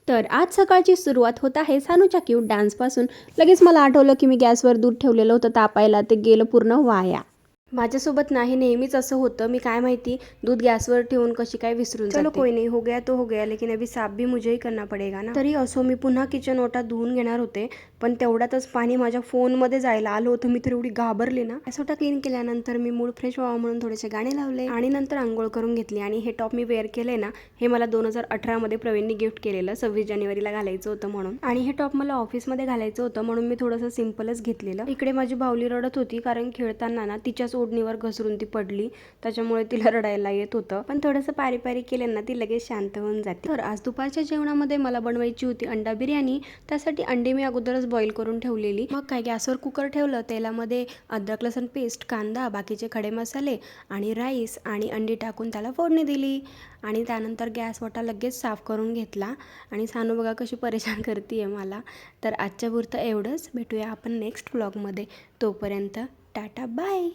तर आज सकाळची सुरुवात होत आहे सानूच्या क्यूट डान्सपासून. लगेच मला आठवलं की मी गॅसवर दूध ठेवलेलं होतं तापायला, ते गेलं पूर्ण वाया. माझ्यासोबत नाही, नेहमीच असं होतं. मी काय माहिती दूध गॅसवर ठेवून कशी काय विसरून जाते. चलो कोई नहीं, हो गया तो हो गया, लेकिन अभी साफ भी मुझे ही करना पडेगा ना. तरी असो मी पुन्हा किचन ओटा धुवून घेणार होते, पण तेवढ्यातच पाणी माझ्या फोनमध्ये जायला आलं होतं. मी तर एवढी घाबरले ना. गॅस ओटा क्लीन केल्यानंतर मी मूड फ्रेश व्हावं म्हणून थोडेसे गाणे लावले आणि नंतर आंघोळ करून घेतली. आणि हे टॉप मी वेअर केले ना, हे मला 2018 मध्ये प्रवीणनी गिफ्ट केलेलं, 26 जानेवारीला घालायचं होतं म्हणून. आणि हे टॉप मला ऑफिसमध्ये घालायचं होतं म्हणून मी थोडंसं सिम्पलच घेतलेलं. इकडे माझी बावली रडत होती कारण खेळताना ना तिच्याच ओढणीवर घसरून ती पडली, त्याच्यामुळे तिला रडायला येत होतं. पण थोडंसं पारी पारी केलं ना ती लगेच शांत होऊन जाते. तर आज दुपारच्या जेवणामध्ये मला बनवायची होती अंडा बिर्याणी. त्यासाठी अंडे मी अगोदरच बॉईल करून ठेवलेली. मग काय गॅसवर कुकर ठेवलं, तेलामध्ये अद्रक लसूण पेस्ट, कांदा, बाकीचे खडे मसाले आणि राईस आणि अंडी टाकून त्याला फोडणी दिली. आणि त्यानंतर गॅस ओटा लगेच साफ करून घेतला. आणि सानू बघा कशी परेशान करते आहे मला. तर आजच्या पुरतं एवढंच. भेटूया आपण नेक्स्ट व्लॉगमध्ये. तोपर्यंत टाटा बाय.